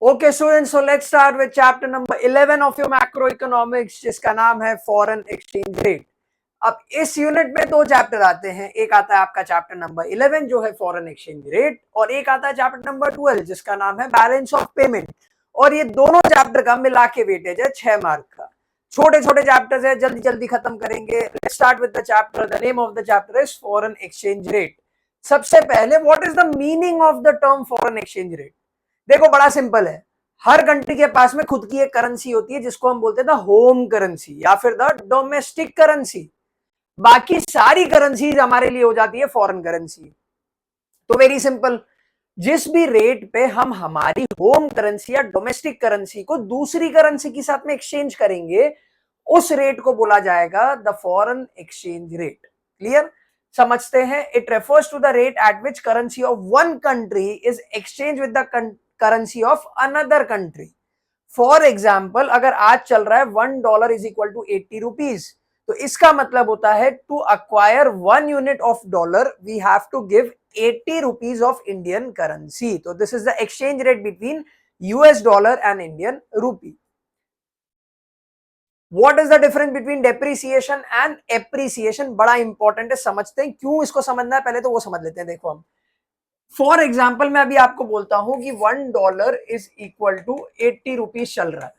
Okay students, so let's start with chapter number 11 of your macro economics, जिसका नाम है foreign exchange rate. अब इस यूनिट में दो चैप्टर आते हैं, एक आता है आपका चैप्टर नंबर 11 जो है फॉरेन एक्सचेंज रेट, और एक आता है चैप्टर नंबर 12 जिसका नाम है बैलेंस ऑफ पेमेंट। और ये दोनों चैप्टर का मिला के वेटेज है 6 मार्क का। छोटे छोटे चैप्टर्स है, जल्दी जल्दी खत्म करेंगे। Let's start with the chapter. The name of the chapter is foreign exchange rate. सबसे पहले what is the meaning of the term foreign exchange rate? देखो बड़ा सिंपल है। हर कंट्री के पास में खुद की एक करेंसी होती है जिसको हम बोलते हैं द होम करेंसी या फिर द डोमेस्टिक करेंसी। बाकी सारी करेंसीज हमारे लिए हो जाती है फॉरेन करेंसी। तो वेरी सिंपल, जिस भी रेट पे हम हमारी होम करेंसी या डोमेस्टिक करेंसी को दूसरी करेंसी के साथ में एक्सचेंज करेंगे, उस रेट को बोला जाएगा the foreign exchange rate. Clear? समझते हैं। It refers to the rate at which currency of one country is exchange with the currency of another country. For example, अगर आज चल रहा है $1 इज इक्वल टू 80 रुपीज, तो इसका मतलब होता है to acquire 1 unit of dollar we have to give 80 rupees of Indian currency. तो this is the exchange rate between US dollar and Indian rupee. What is the difference between depreciation and appreciation? बड़ा important है, समझते हैं। क्यों इसको समझना है पहले तो वो समझ लेते हैं। देखो, हम फॉर एग्जाम्पल मैं अभी आपको बोलता हूं कि $1 इज इक्वल टू 80 रुपीज चल रहा है,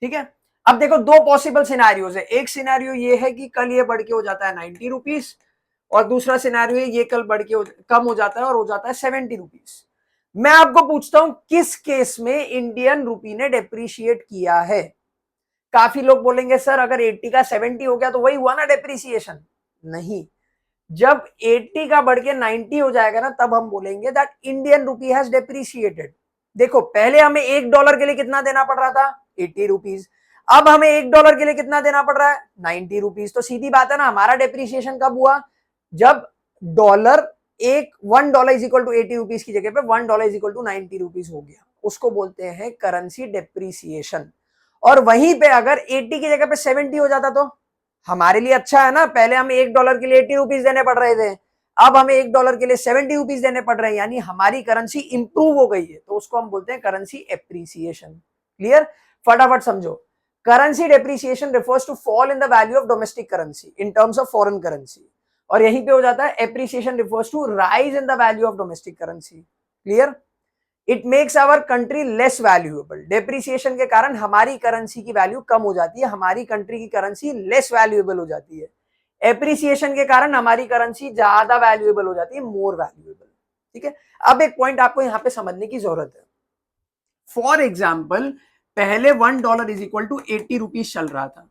ठीक है। अब देखो दो पॉसिबल सिनेरियोज है। एक सिनेरियो ये है कि कल ये बढ़ के हो जाता है 90 रुपीज, और दूसरा सिनेरियो है ये कल बढ़ के कम हो जाता है और हो जाता है 70 रुपीज। मैं आपको पूछता हूं किस केस में इंडियन रूपी ने डेप्रिशिएट किया है। काफी लोग बोलेंगे सर अगर 80 का 70 हो गया तो वही हुआ ना डेप्रिसिएशन। नहीं, जब 80 का बढ़ के 90 हो जाएगा ना, तब हम बोलेंगे that Indian rupee has depreciated. देखो पहले हमें $1 के लिए कितना देना पड़ रहा था? 80 रुपीज। अब हमें $1 के लिए कितना देना पड़ रहा है? 90 रुपीज। तो सीधी बात है ना, हमारा डेप्रिसिएशन कब हुआ? जब dollar $1 is equal to 80 rupees की जगह पे $1 इज इक्वल टू 90 रुपीज हो गया। उसको बोलते हैं करेंसी डेप्रिसिएशन। और वहीं पे अगर 80 की जगह पे 70 हो जाता तो हमारे लिए अच्छा है ना। पहले हमें $1 के लिए 80 रुपीज देने पड़ रहे थे, अब हमें $1 के लिए 70 रुपीज देने पड़ रहे हैं, यानी हमारी करेंसी इंप्रूव हो गई है। तो उसको हम बोलते हैं करेंसी एप्रिसिएशन। क्लियर? फटाफट समझो। Currency depreciation refers to fall in the value of domestic currency in terms of foreign currency, और यहीं पे हो जाता है appreciation refers to rise in the value of domestic currency. Clear? It makes our country less valuable. Depreciation के कारण हमारी currency की वैल्यू कम हो जाती है, हमारी कंट्री की करेंसी लेस वैल्यूएबल हो जाती है। एप्रिसिएशन के कारण हमारी करेंसी ज्यादा वैल्यूएबल हो जाती है, मोर वैल्यूएबल। ठीक है। अब एक पॉइंट आपको यहां पे समझने की जरूरत है। फॉर एग्जाम्पल, पहले $1 इज इक्वल टू 80 रुपीज चल रहा था,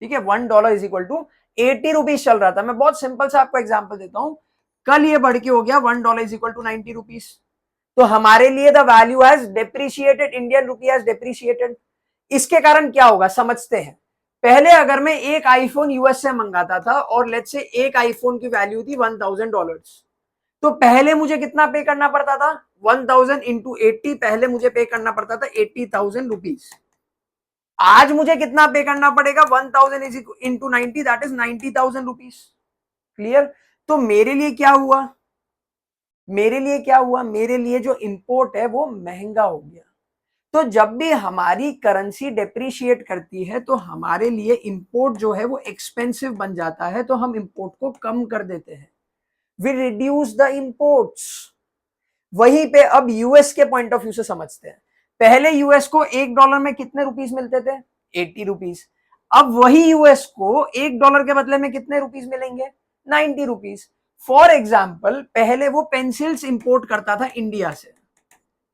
ठीक है। $1 इज इक्वल टू 80 रुपीज चल रहा था। मैं बहुत सिंपल सा आपको एग्जाम्पल देता हूं। कल ये बढ़ के हो गया $1 इज इक्वल टू 90 रुपीज। तो हमारे लिए the value has depreciated, Indian rupee has depreciated. इसके कारण क्या होगा समझते हैं। पहले अगर मैं एक आईफोन यूएस से मंगाता था और लेट्स से एक आईफोन की वैल्यू थी $1000, तो पहले मुझे कितना पे करना पड़ता था? 1000 इंटू 80, पहले मुझे पे करना पड़ता था 80,000 रुपीज। आज मुझे कितना पे करना पड़ेगा? 1000 is into 90, that is 90,000 rupees. Clear? तो मेरे लिए क्या हुआ? मेरे लिए क्या हुआ? मेरे लिए जो इंपोर्ट है वो महंगा हो गया। तो जब भी हमारी करेंसी डेप्रिशिएट करती है तो हमारे लिए इंपोर्ट जो है वो एक्सपेंसिव बन जाता है, तो हम इंपोर्ट को कम कर देते हैं। We reduce the imports. वहीं पे अब यूएस के पॉइंट ऑफ व्यू से समझते हैं। पहले यूएस को $1 में कितने रुपीस मिलते थे? 80 रुपीज। अब वही यूएस को $1 के बदले में कितने रुपीस मिलेंगे? 90 रुपीज। फॉर एग्जाम्पल, पहले वो पेंसिल्स इंपोर्ट करता था इंडिया से,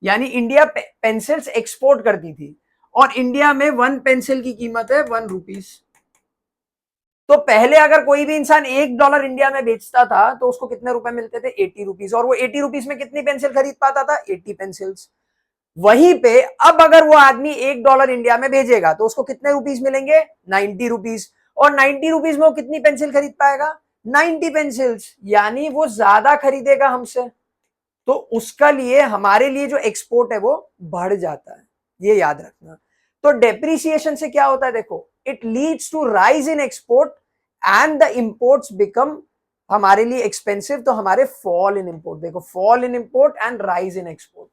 यानी इंडिया पेंसिल्स एक्सपोर्ट करती थी, और इंडिया में 1 पेंसिल की कीमत है 1 रुपीज। तो पहले अगर कोई भी इंसान $1 इंडिया में बेचता था तो उसको कितने रुपए मिलते थे? 80 रुपीज। और वो 80 रुपीज में कितनी पेंसिल खरीद पाता था? 80 पेंसिल्स। वहीं पे अब अगर वो आदमी $1 इंडिया में भेजेगा तो उसको कितने रुपीज मिलेंगे? 90 रुपीज। और 90 रुपीज में वो कितनी पेंसिल खरीद पाएगा? 90 पेंसिल्स। यानी वो ज्यादा खरीदेगा हमसे, तो उसका लिए हमारे लिए जो एक्सपोर्ट है वो बढ़ जाता है। ये याद रखना। तो डेप्रिसिएशन से क्या होता है? देखो, it leads to rise in export and the imports become हमारे लिए एक्सपेंसिव, तो हमारे फॉल इन इंपोर्ट। देखो, fall in import and rise in export.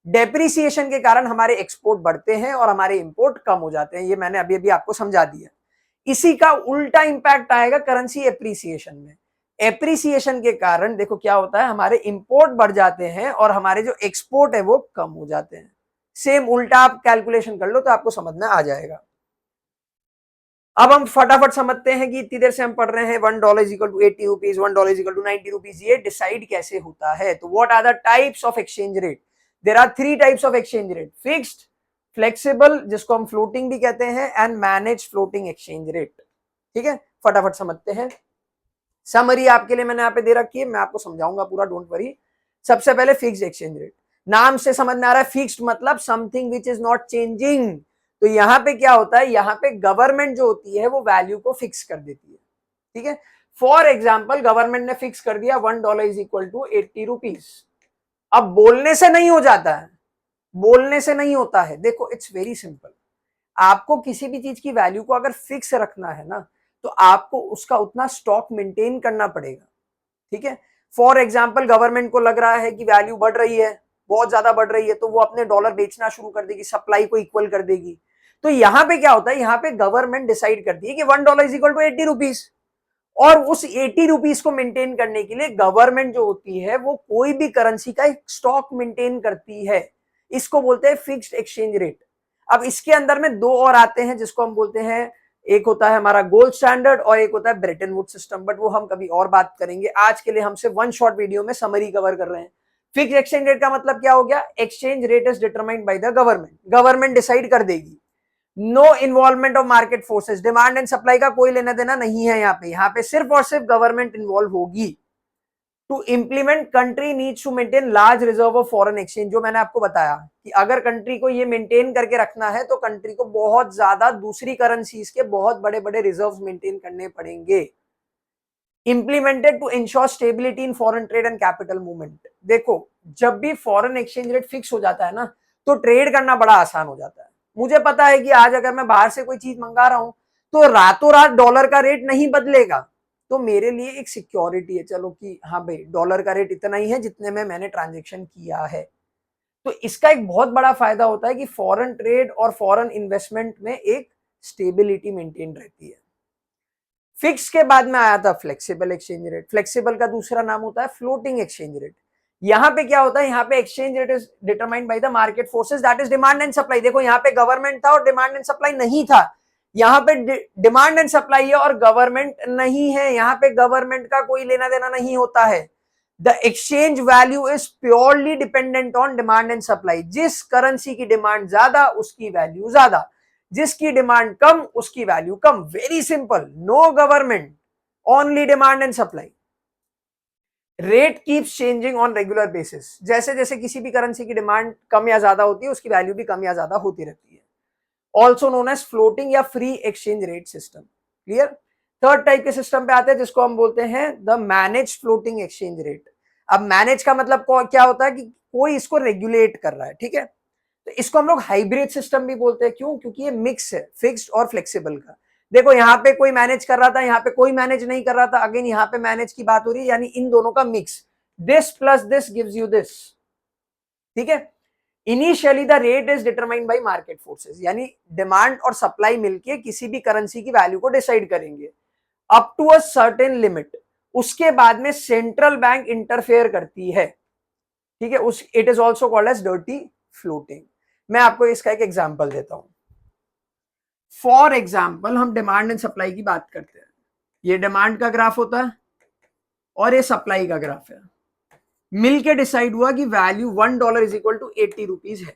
Depreciation के कारण हमारे एक्सपोर्ट बढ़ते हैं और हमारे इंपोर्ट कम हो जाते हैं, ये मैंने अभी अभी आपको समझा दिया। इसी का उल्टा इंपैक्ट आएगा करेंसी एप्रिसिएशन में। एप्रिसिएशन के कारण देखो क्या होता है, हमारे इंपोर्ट बढ़ जाते हैं और हमारे जो एक्सपोर्ट है वो कम हो जाते हैं। सेम उल्टा आप कैलकुलेशन कर लो तो आपको समझ में आ जाएगा। अब हम फटाफट समझते हैं कि इतनी देर से हम पढ़ रहे हैं $1 is equal to 80 rupees, $1 is equal to 90 rupees, ये डिसाइड कैसे होता है। तो what are the types of exchange rate? There are 3 types of exchange rate, fixed, flexible जिसको हम फ्लोटिंग भी कहते हैं, and manage floating exchange rate. ठीक है, फटाफट समझते हैं। समरी आपके लिए मैंने यहाँ पे दे रखी है, मैं आपको समझाऊंगा पूरा, डोंट वरी। सबसे पहले फिक्स्ड एक्सचेंज रेट, नाम से समझ में आ रहा है, फिक्स्ड मतलब something which is not changing. तो यहाँ पे क्या होता है, यहाँ पे गवर्नमेंट जो होती है वो वैल्यू को फिक्स कर देती है। ठीक है, फॉर एग्जाम्पल गवर्नमेंट ने फिक्स कर दिया $1 इज इक्वल टू 80 रुपीज। अब बोलने से नहीं हो जाता है, बोलने से नहीं होता है। देखो इट्स वेरी सिंपल, आपको किसी भी चीज की वैल्यू को अगर फिक्स रखना है ना, तो आपको उसका उतना स्टॉक मेंटेन करना पड़ेगा। ठीक है, फॉर एग्जाम्पल गवर्नमेंट को लग रहा है कि वैल्यू बढ़ रही है, बहुत ज्यादा बढ़ रही है, तो वो अपने डॉलर बेचना शुरू कर देगी, सप्लाई को इक्वल कर देगी। तो यहां पे क्या होता है, यहाँ पे गवर्नमेंट डिसाइड करती है कि $1 इज इक्वल टू 80 रुपीज, और उस 80 रुपीज को मेंटेन करने के लिए गवर्नमेंट जो होती है वो कोई भी करेंसी का एक स्टॉक मेंटेन करती है। इसको बोलते हैं फिक्स्ड एक्सचेंज रेट। अब इसके अंदर में दो और आते हैं जिसको हम बोलते हैं, एक होता है हमारा गोल्ड स्टैंडर्ड और एक होता है ब्रेटन वुड सिस्टम, बट वो हम कभी और बात करेंगे। आज के लिए हम सिर्फ वन शॉर्ट वीडियो में समरी कवर कर रहे हैं। फिक्स्ड एक्सचेंज रेट का मतलब क्या हो गया, exchange rate is determined by the government, government decide कर देगी। No involvement of market forces, demand and supply का कोई लेना देना नहीं है यहाँ पे सिर्फ और सिर्फ गवर्नमेंट इन्वॉल्व होगी। To implement country needs to maintain large reserve of foreign exchange, जो मैंने आपको बताया कि अगर कंट्री को ये मेंटेन करके रखना है तो कंट्री को बहुत ज्यादा दूसरी करेंसीज के बहुत बड़े बड़े रिजर्व्स मेंटेन करने पड़ेंगे। Implemented to ensure stability in foreign trade and capital movement. देखो जब भी फॉरेन एक्सचेंज रेट फिक्स हो जाता है ना, तो ट्रेड करना बड़ा आसान हो जाता है। मुझे पता है कि आज अगर मैं बाहर से कोई चीज मंगा रहा हूं तो रातों रात डॉलर का रेट नहीं बदलेगा, तो मेरे लिए एक सिक्योरिटी है, चलो कि हाँ भाई डॉलर का रेट इतना ही है जितने में मैंने ट्रांजेक्शन किया है। तो इसका एक बहुत बड़ा फायदा होता है कि फॉरेन ट्रेड और फॉरेन इन्वेस्टमेंट में एक स्टेबिलिटी मेंटेन रहती है। फिक्स के बाद में आया था फ्लेक्सिबल एक्सचेंज रेट। फ्लेक्सिबल का दूसरा नाम होता है फ्लोटिंग एक्सचेंज रेट। यहाँ पे क्या होता है, यहाँ पे exchange rate is determined by the market forces, that is demand and supply. देखो यहाँ पे गवर्नमेंट था और डिमांड एंड सप्लाई नहीं था, यहाँ पे डिमांड एंड सप्लाई है और गवर्नमेंट नहीं है। यहाँ पे गवर्नमेंट का कोई लेना देना नहीं होता है। The exchange value is purely dependent on demand and supply. जिस करेंसी की डिमांड ज्यादा उसकी वैल्यू ज्यादा, जिसकी डिमांड कम उसकी वैल्यू कम। Very simple, no government, only demand and supply. Rate keeps changing on regular basis, जैसे जैसे किसी भी करेंसी की डिमांड कम या ज्यादा होती है उसकी वैल्यू भी कम या ज्यादा होती रहती है। ऑल्सो नोन एज फ्लोटिंग या free exchange rate system. Clear. Third type के सिस्टम पे आते हैं जिसको हम बोलते हैं the manage floating exchange rate. अब मैनेज का मतलब क्या होता है कि कोई इसको रेगुलेट कर रहा है। ठीक है, तो इसको हम लोग हाइब्रिड सिस्टम भी बोलते हैं। क्यों? क्योंकि ये मिक्स है फिक्स्ड और फ्लेक्सिबल का। देखो यहाँ पे कोई मैनेज कर रहा था, यहाँ पे कोई मैनेज नहीं कर रहा था, अगेन यहाँ पे मैनेज की बात हो रही है, यानी इन दोनों का mix, this plus this gives you this. ठीक है, initially the rate is determined by market forces, यानी डिमांड और सप्लाई मिलके किसी भी करेंसी की वैल्यू को डिसाइड करेंगे up to a certain limit. उसके बाद में सेंट्रल बैंक इंटरफेयर करती है। ठीक है, उस it is also called as dirty floating. मैं आपको इसका एक एग्जांपल देता हूं। फॉर एग्जांपल हम डिमांड एंड सप्लाई की बात करते हैं। ये डिमांड का ग्राफ होता है और ये सप्लाई का ग्राफ है। मिलके डिसाइड हुआ कि value $1 is equal to 80 rupees है।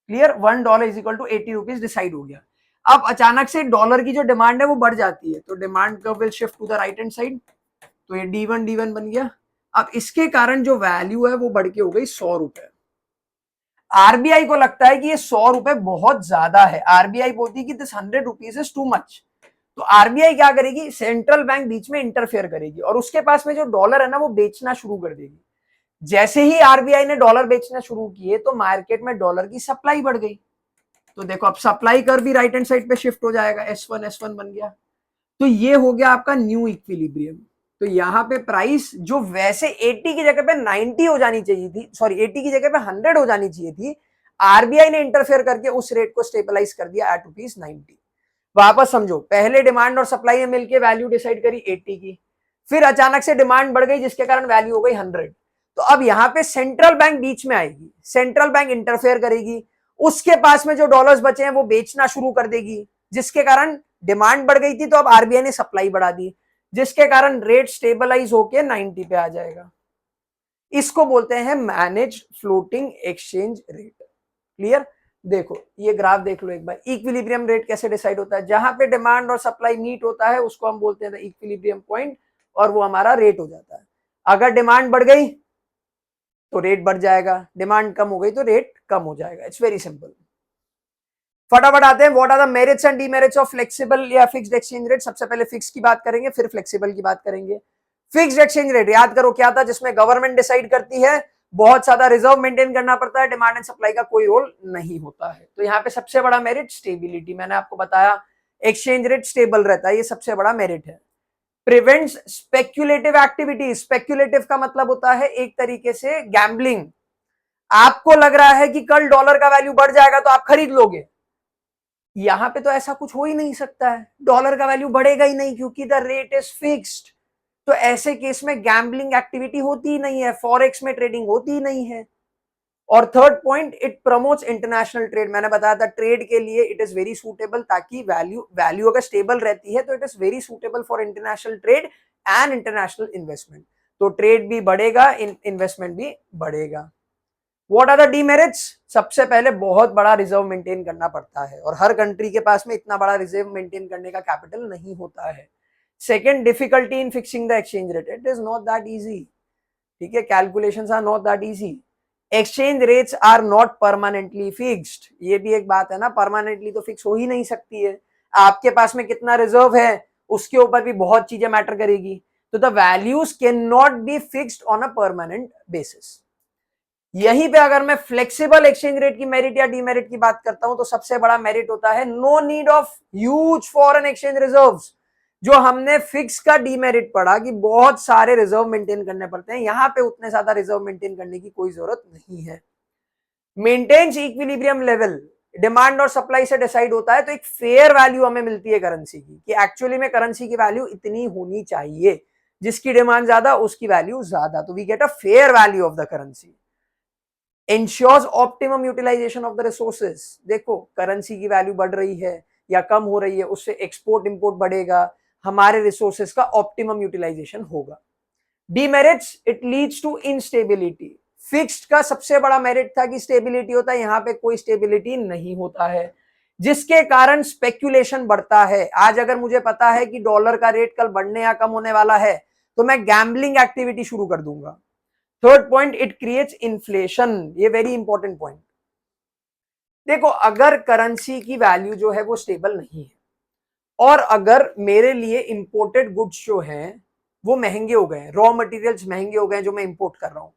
Clear, $1 is equal to 80 rupees decide हो गया। अब अचानक से डॉलर की जो डिमांड है वो बढ़ जाती है, तो demand curve will shift to the right hand side, तो ये D1 बन गया। अब इसके कारण जो वैल्यू है वो बढ़ के हो गई 100 रुपए। आरबीआई को लगता है कि ये 100 रुपए बहुत ज्यादा है, आरबीआई बोलती है कि this 100 rupees is too much. तो आरबीआई क्या करेगी, सेंट्रल बैंक बीच में इंटरफेयर करेगी और उसके पास में जो डॉलर है ना वो बेचना शुरू कर देगी। जैसे ही आरबीआई ने डॉलर बेचना शुरू किए तो मार्केट में डॉलर की सप्लाई बढ़ गई। तो देखो अब सप्लाई कर भी राइट हैंड साइड पे शिफ्ट हो जाएगा, S1 बन गया। तो ये हो गया आपका न्यू इक्विलिब्रियम। तो यहाँ पे प्राइस जो वैसे 80 की जगह पे 90 हो जानी चाहिए थी, सॉरी 80 की जगह पे 100 हो जानी चाहिए थी, आरबीआई ने इंटरफेयर करके उस रेट को स्टेबलाइज कर दिया एट ₹90। वापस समझो, पहले डिमांड और सप्लाई ने मिलकर वैल्यू डिसाइड करी 80 की, फिर अचानक से डिमांड बढ़ गई जिसके कारण वैल्यू हो गई 100। तो अब यहाँ पे सेंट्रल बैंक बीच में आएगी, सेंट्रल बैंक इंटरफेयर करेगी, उसके पास में जो डॉलर्स बचे हैं वो बेचना शुरू कर देगी, जिसके कारण डिमांड बढ़ गई थी, तो अब आरबीआई ने सप्लाई बढ़ा दी, जिसके कारण रेट स्टेबलाइज होके 90 पे आ जाएगा। इसको बोलते हैं manage floating exchange rate. Clear? देखो ये ग्राफ देख लो एक बार, इक्विलिब्रियम रेट कैसे डिसाइड होता है, जहां पे डिमांड और सप्लाई मीट होता है उसको हम बोलते हैं इक्विलिब्रियम पॉइंट, और वो हमारा रेट हो जाता है। अगर डिमांड बढ़ गई तो रेट बढ़ जाएगा, डिमांड कम हो गई तो रेट कम हो जाएगा। It's very simple. फटाफट आते हैं, what are the merits and demerits of flexible या फिक्स्ड एक्सचेंज रेट। सबसे पहले फिक्स की बात करेंगे, फिर फ्लेक्सिबल की बात करेंगे। फिक्स्ड एक्सचेंज रेट याद करो क्या था, जिसमें गवर्नमेंट डिसाइड करती है, बहुत ज्यादा रिजर्व मेंटेन करना पड़ता है, डिमांड एंड सप्लाई का कोई रोल नहीं होता है। तो यहाँ पे सबसे बड़ा मेरिट स्टेबिलिटी, मैंने आपको बताया एक्सचेंज रेट स्टेबल रहता है, ये सबसे बड़ा मेरिट है। प्रिवेंट्स स्पेक्युलेटिव एक्टिविटी, स्पेक्युलेटिव का मतलब होता है एक तरीके से गैम्बलिंग। आपको लग रहा है कि कल डॉलर का वैल्यू बढ़ जाएगा तो आप खरीद लोगे, यहां पे तो ऐसा कुछ हो ही नहीं सकता है, डॉलर का वैल्यू बढ़ेगा ही नहीं क्योंकि द रेट इज फिक्स्ड। तो ऐसे केस में गैम्बलिंग एक्टिविटी होती ही नहीं है, फॉरेक्स में ट्रेडिंग होती ही नहीं है। और third point, it promotes international trade. मैंने बताया था ट्रेड के लिए इट इज वेरी सूटेबल, ताकि वैल्यू अगर स्टेबल रहती है तो it is very suitable for international trade and international investment. तो ट्रेड भी बढ़ेगा, इन्वेस्टमेंट भी बढ़ेगा। What are the demerits? सबसे पहले बहुत बड़ा रिजर्व मेंटेन करना पड़ता है, और हर कंट्री के पास में इतना बड़ा रिजर्व मेंटेन करने का कैपिटल नहीं होता है। Second, difficulty in fixing the exchange rate, it is not that easy. ठीक है, calculations are not that easy. Exchange rates are not permanently fixed, ये भी एक बात है ना, परमानेंटली तो फिक्स हो ही नहीं सकती है। आपके पास में कितना रिजर्व है उसके ऊपर भी बहुत चीजें मैटर करेगी। तो the values can not be fixed on a permanent basis. यहीं पे अगर मैं फ्लेक्सिबल एक्सचेंज रेट की मेरिट या डीमेरिट की बात करता हूं तो सबसे बड़ा मेरिट होता है no need of huge foreign exchange reserves. जो हमने फिक्स का डीमेरिट पढ़ा कि बहुत सारे रिजर्व मेंटेन करने पड़ते हैं, यहां पे उतने ज्यादा रिजर्व मेंटेन करने की कोई जरूरत नहीं है। मेंटेन्स इक्विलिब्रियम लेवल, डिमांड और सप्लाई से डिसाइड होता है, तो एक फेयर वैल्यू हमें मिलती है करेंसी की, कि एक्चुअली में करेंसी की वैल्यू इतनी होनी चाहिए, जिसकी डिमांड ज्यादा उसकी वैल्यू ज्यादा, तो we get a fair value of the currency. Ensures optimum utilisation of the resources. देखो करेंसी की वैल्यू बढ़ रही है या कम हो रही है, उससे एक्सपोर्ट इंपोर्ट बढ़ेगा, हमारे रिसोर्सेज का ऑप्टिमम यूटिलाइजेशन होगा। Demerits, it leads to instability. Fixed का सबसे बड़ा मेरिट था कि स्टेबिलिटी होता है, यहां पे कोई स्टेबिलिटी नहीं होता है, जिसके कारण स्पेक्यूलेशन बढ़ता है। आज अगर मुझे पता है कि डॉलर का रेट कल बढ़ने या कम होने वाला है तो मैं गैम्बलिंग एक्टिविटी शुरू कर दूंगा। Third point, it creates inflation, ये वेरी इंपॉर्टेंट पॉइंट। देखो अगर करेंसी की वैल्यू जो है वो स्टेबल नहीं है, और अगर मेरे लिए इंपोर्टेड गुड्स जो हैं वो महंगे हो गए, रॉ मटेरियल्स महंगे हो गए जो मैं इंपोर्ट कर रहा हूं,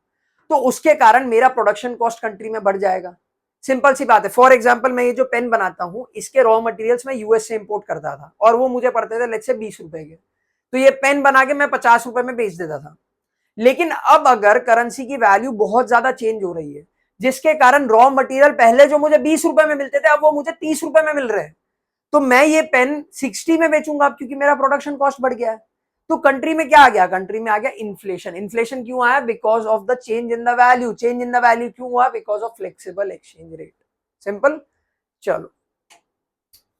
तो उसके कारण मेरा प्रोडक्शन कॉस्ट कंट्री में बढ़ जाएगा। सिंपल सी बात है, फॉर एग्जांपल मैं ये जो पेन बनाता हूं इसके रॉ मटेरियल्स मैं यूएस से इंपोर्ट करता था और वो मुझे पड़ते थे लेट्स से 20 रुपए के, तो ये पेन बना के मैं 50 रुपए में बेच देता था। लेकिन अब अगर करेंसी की वैल्यू बहुत ज्यादा चेंज हो रही है, जिसके कारण रॉ मटेरियल पहले जो मुझे 20 रुपए में मिलते थे अब वो मुझे 30 रुपए में मिल रहे हैं, तो मैं ये पेन 60 में बेचूंगा क्योंकि मेरा प्रोडक्शन कॉस्ट बढ़ गया है। तो कंट्री में क्या आ गया, कंट्री में आ गया इन्फ्लेशन। इन्फ्लेशन क्यों आया? Because of the change in the value. Change in the value क्यों हुआ? Because of flexible exchange rate. Simple. चलो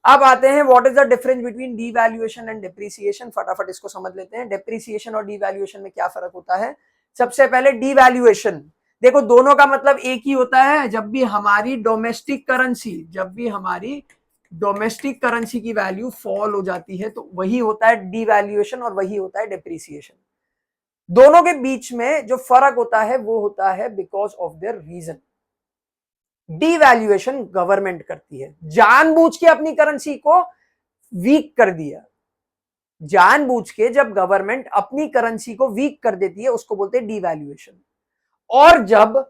अब आते हैं what is the difference between devaluation and depreciation. फटाफट इसको समझ लेते हैं, डेप्रिसिएशन और डीवैल्यूएशन में क्या फर्क होता है। सबसे पहले डीवैल्यूएशन, देखो दोनों का मतलब एक ही होता है, जब भी हमारी डोमेस्टिक करेंसी की वैल्यू फॉल हो जाती है तो वही होता है डीवैल्यूएशन और वही होता है डेप्रिसिएशन। दोनों के बीच में जो फर्क होता है वो होता है because of their reason. Devaluation government करती है, जानबूझ के अपनी करेंसी को वीक कर दिया। जानबूझ के जब गवर्नमेंट अपनी करेंसी को वीक कर देती है उसको बोलते हैं डीवैल्यूएशन। और जब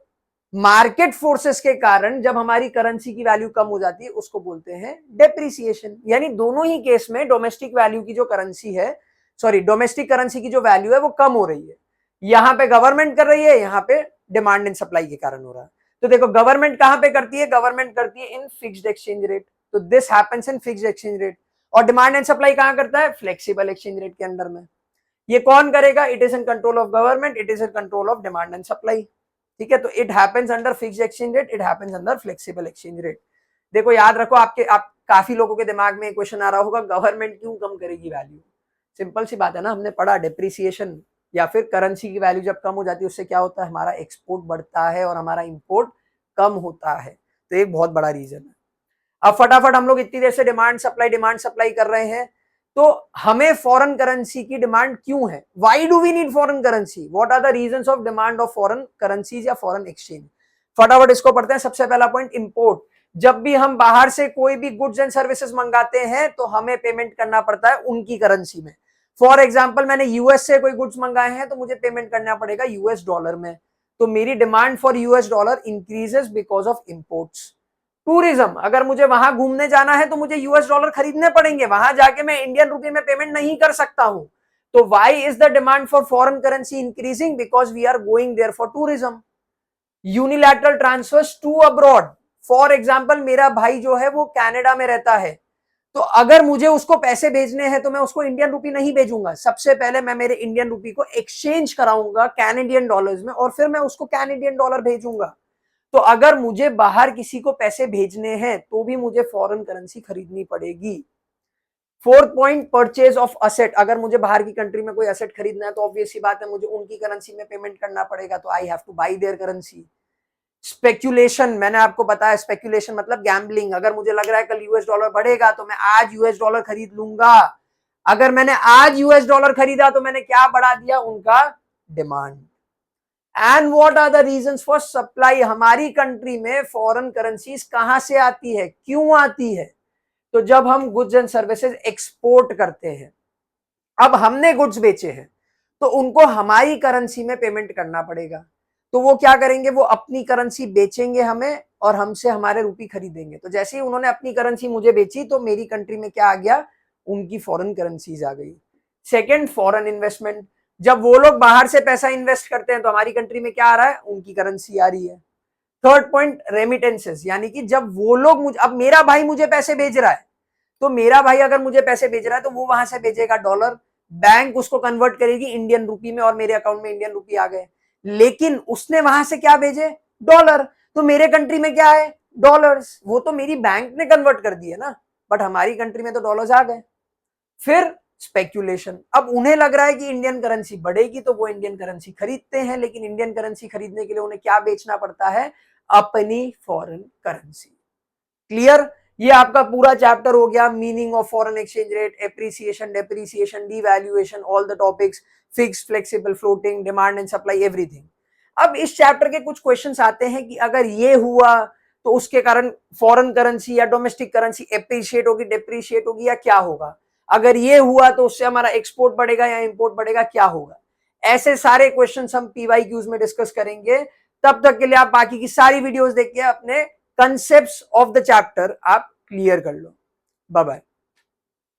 मार्केट फोर्सेस के कारण जब हमारी करेंसी की वैल्यू कम हो जाती है उसको बोलते हैं डेप्रिसिएशन। यानी दोनों ही केस में डोमेस्टिक वैल्यू की जो करेंसी है सॉरी डोमेस्टिक करेंसी की जो वैल्यू है वो कम हो रही है, यहाँ पे गवर्नमेंट कर रही है, यहाँ पे डिमांड एंड सप्लाई के कारण हो रहा है। तो देखो गवर्नमेंट कहां पे करती है, गवर्नमेंट करती है इन फिक्स्ड एक्सचेंज रेट, तो this happens in fixed exchange rate. और डिमांड एंड सप्लाई कहां करता है, फ्लेक्सिबल एक्सचेंज रेट के अंडर में। ये कौन करेगा, it is in control of government, it is in control of demand and supply, ठीक है। तो it happens under fixed exchange rate, it happens under flexible exchange rate. देखो याद रखो, आप काफी लोगों के दिमाग में क्वेश्चन आ रहा होगा, गवर्नमेंट क्यों कम करेगी वैल्यू। सिंपल सी बात है ना, हमने पढ़ा डिप्रिसिएशन या फिर करेंसी की वैल्यू जब कम हो जाती है उससे क्या होता है, हमारा एक्सपोर्ट बढ़ता है और हमारा इंपोर्ट कम होता है। तो एक बहुत बड़ा रीजन है। अब फटाफट हम लोग इतनी देर से डिमांड सप्लाई कर रहे हैं, तो हमें फॉरेन करेंसी की डिमांड क्यों है, why do we need foreign currency, what are the reasons of demand of foreign currencies या फॉरेन एक्सचेंज। फटाफट इसको पढ़ते हैं। सबसे पहला पॉइंट, इंपोर्ट। जब भी हम बाहर से कोई भी गुड्स एंड सर्विसेज मंगाते हैं तो हमें पेमेंट करना पड़ता है उनकी करेंसी में। फॉर एग्जाम्पल मैंने यूएस से कोई गुड्स मंगाए हैं तो मुझे पेमेंट करना पड़ेगा यूएस डॉलर में, तो मेरी demand for US dollar increases because of imports. Tourism, अगर मुझे वहां घूमने जाना है तो मुझे यूएस डॉलर खरीदने पड़ेंगे, वहां जाके मैं इंडियन रुपये में पेमेंट नहीं कर सकता हूं। तो why is the demand for foreign currency increasing, because we are going there for tourism. Unilateral transfers to abroad, for example मेरा भाई जो है वो कनाडा में रहता है, तो अगर मुझे उसको पैसे भेजने हैं तो मैं उसको इंडियन रुपी नहीं भेजूंगा, सबसे पहले मैं मेरे इंडियन रुपी को एक्सचेंज कराऊंगा कैनेडियन डॉलर्स में और फिर मैं उसको कैनेडियन डॉलर भेजूंगा। तो अगर मुझे बाहर किसी को पैसे भेजने हैं तो भी मुझे फॉरेन करेंसी खरीदनी पड़ेगी। Fourth point, purchase of asset. अगर मुझे बाहर की कंट्री में कोई असेट खरीदना है तो ऑब्वियस सी बात है मुझे उनकी करेंसी में पेमेंट करना पड़ेगा, तो I have two by there currency. Speculation, मैंने आपको बताया स्पेक्यूलेशन मतलब गैम्बलिंग। अगर मुझे लग रहा है कल यूएस डॉलर बढ़ेगा तो मैं आज यूएस डॉलर खरीद लूंगा, अगर मैंने आज यूएस डॉलर खरीदा तो मैंने क्या बढ़ा दिया, उनका demand. And what are the reasons for supply, हमारी कंट्री में फॉरेन करेंसीज कहां से आती है, क्यों आती है, तो जब हम गुड्स एंड सर्विसेज एक्सपोर्ट करते हैं, अब हमने गुड्स बेचे हैं तो उनको हमारी करेंसी में पेमेंट करना पड़ेगा, तो वो क्या करेंगे, वो अपनी करेंसी बेचेंगे हमें और हमसे हमारे रुपी खरीदेंगे। तो जैसे ही उन्होंने अपनी करेंसी मुझे बेची तो मेरी कंट्री में क्या आ गया, उनकी फॉरेन करेंसीज आ गई। सेकंड, फॉरेन इन्वेस्टमेंट, जब वो लोग बाहर से पैसा इन्वेस्ट करते हैं तो हमारी कंट्री में क्या आ रहा है, उनकी करेंसी आ रही है। थर्ड पॉइंट, रेमिटेंसेस, यानी कि जब वो लोग मुझे, अब मेरा भाई मुझे पैसे भेज रहा है तो मेरा भाई अगर मुझे पैसे भेज रहा है तो वो वहां से भेजेगा डॉलर, बैंक उसको कन्वर्ट करेगी इंडियन रुपी में और मेरे अकाउंट में इंडियन रुपी आ गए, लेकिन उसने वहां से क्या भेजे, डॉलर, तो मेरे कंट्री में क्या है, डॉलर्स, वो तो मेरी बैंक ने कन्वर्ट कर दिए ना, बट हमारी कंट्री में तो डॉलर्स आ गए। फिर स्पेक्यूलेशन, अब उन्हें लग रहा है कि इंडियन करेंसी बढ़ेगी तो वो इंडियन करेंसी खरीदते हैं, लेकिन इंडियन करेंसी खरीदने के लिए उन्हें क्या बेचना पड़ता है, अपनी फॉरेन करेंसी। क्लियर, ये आपका पूरा चैप्टर हो गया, meaning of foreign exchange rate, appreciation, depreciation, devaluation, all the topics, fixed, flexible, floating, demand and supply, everything. अब इस चैप्टर के कुछ क्वेश्चंस आते हैं कि अगर ये हुआ तो उसके कारण फॉरेन करेंसी या डोमेस्टिक करेंसी एप्रिशिएट होगी, डेप्रिशिएट होगी, या क्या होगा, अगर ये हुआ तो उससे हमारा एक्सपोर्ट बढ़ेगा या इंपोर्ट बढ़ेगा, क्या होगा। ऐसे सारे क्वेश्चंस हम पीवाईक्यूज में डिस्कस करेंगे। तब तक के लिए आप बाकी की सारी वीडियोस देख के अपने कंसेप्ट्स ऑफ द चैप्टर आप क्लियर कर लो। Bye bye.